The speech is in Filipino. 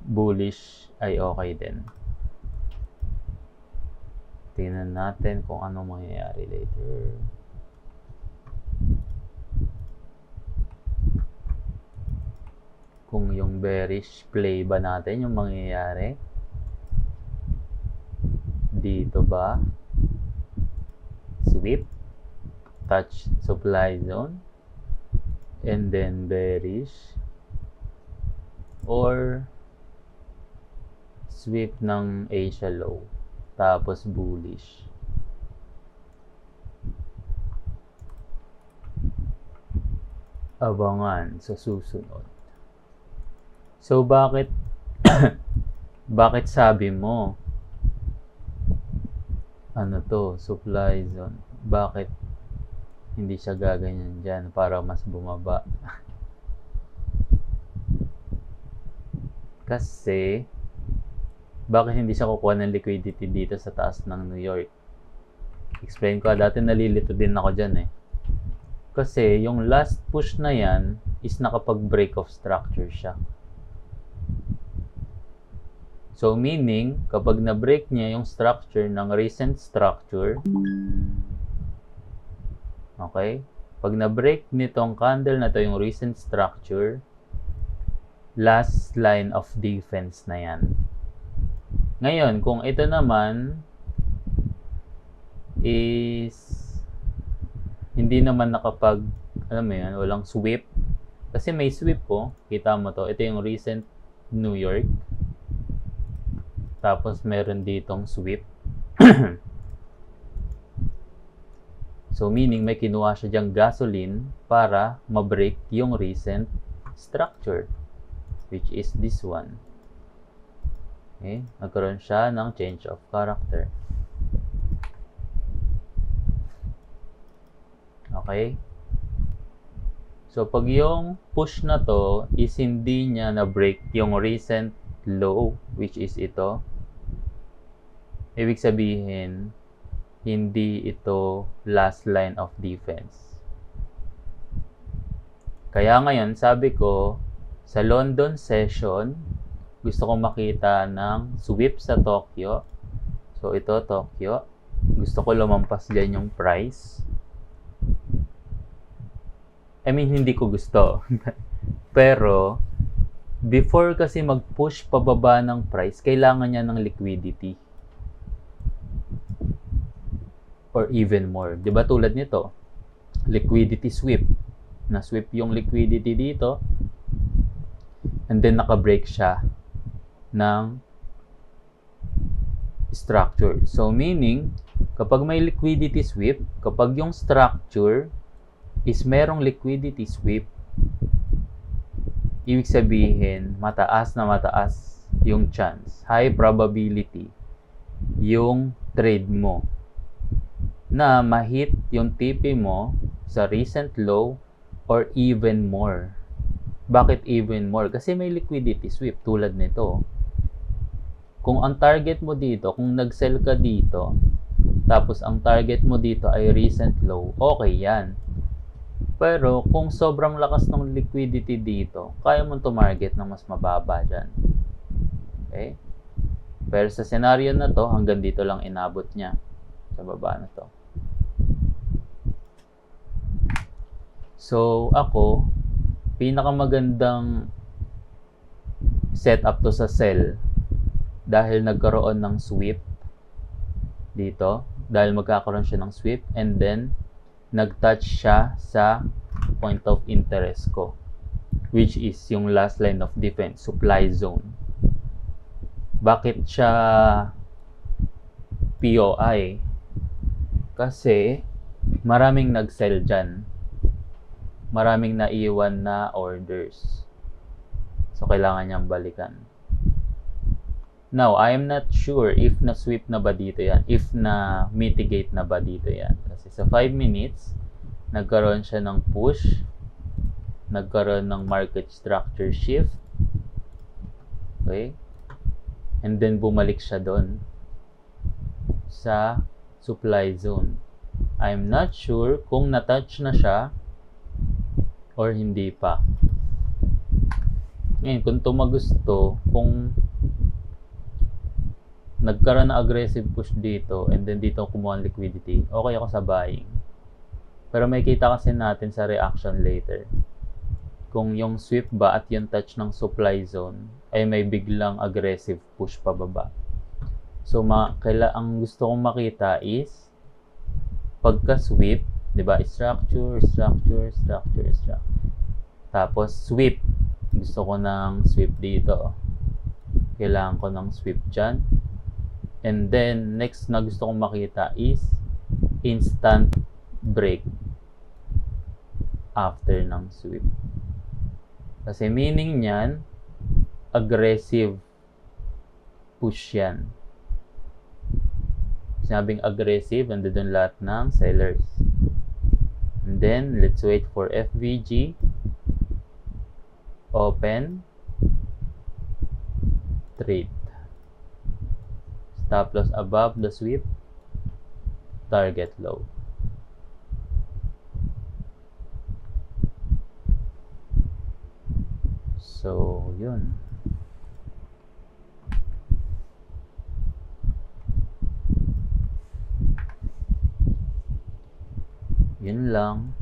bullish ay okay din. Tingnan natin kung ano mangyayari later. Kung yung bearish play ba natin yung mangyayari. Dito ba? Sweep. Touch supply zone. And then bearish. Or sweep ng Asia low. Tapos bullish. Abangan sa susunod. So bakit bakit sabi mo ano to, supply zone? Bakit hindi siya gaganyan dyan para mas bumaba? Kasi bakit hindi siya kukuha ng liquidity dito sa taas ng New York? Explain ko, dati nalilito din ako dyan eh. Kasi yung last push na yan is nakapag-break of structure siya. So meaning, kapag na-break niya yung structure ng recent structure, okay? Pag na-break nitong candle na to yung recent structure, last line of defense na yan. Ngayon, kung ito naman is hindi naman nakapag, alam mo yan, walang sweep. Kasi may sweep po, kita mo to, ito yung recent New York. Tapos meron ditong sweep. So meaning may kinuha siya diyang gasoline para ma-break yung recent structure, which is this one. Okay? Nagkaroon siya ng change of character. Okay? So pag yung push na to is hindi niya na-break yung recent low, which is ito, ibig sabihin hindi ito last line of defense. Kaya ngayon sabi ko sa London session gusto kong makita ng sweep sa Tokyo. So ito Tokyo, gusto ko lumampas dyan yung price. I mean hindi ko gusto pero before kasi mag-push pababa ng price, kailangan niya ng liquidity. Or even more. Diba tulad nito? Liquidity sweep. Na-sweep yung liquidity dito. And then naka-break siya ng structure. So meaning, kapag may liquidity sweep, kapag yung structure is merong liquidity sweep, ibig sabihin, mataas na mataas yung chance, high probability, yung trade mo na ma-hit yung TP mo sa recent low or even more. Bakit even more? Kasi may liquidity sweep tulad nito. Kung ang target mo dito, kung nag-sell ka dito, tapos ang target mo dito ay recent low, okay yan. Pero kung sobrang lakas ng liquidity dito, kaya mong tumarget ng mas mababa dyan. Okay? Pero sa scenario na to, hanggang dito lang inabot niya. Sa baba na to. So, ako, pinakamagandang setup to sa sell dahil nagkaroon ng sweep dito. Dahil magkakaroon siya ng sweep and then nag-touch siya sa point of interest ko, which is yung last line of defense, supply zone. Bakit siya POI? Kasi maraming nag-sell dyan. Maraming naiwan na orders. So, kailangan niyang balikan. Now, I am not sure if na-sweep na ba dito yan, if na-mitigate na ba dito yan. Kasi sa 5 minutes, nagkaroon siya ng push, nagkaroon ng market structure shift, okay? And then, bumalik siya doon sa supply zone. I'm not sure kung na-touch na siya or hindi pa. Ngayon, kung tumagusto, kung nagkaroon na aggressive push dito and then dito kumuha ng liquidity, okay ako sa buying. Pero may kita kasi natin sa reaction later. Kung yung sweep ba at yung touch ng supply zone ay may biglang aggressive push pababa. So, ang gusto kong makita is pagka-sweep, di ba? Structure. Tapos, sweep. Gusto ko ng sweep dito. Kailangan ko ng sweep dyan. And then, next na gusto kong makita is instant break after ng sweep. Kasi meaning niyan, aggressive push yan. Sinabing aggressive, nandun lahat ng sellers. And then, let's wait for FVG. Open. Trade. Stop loss above the sweep. Target low. So, yun. Yun lang.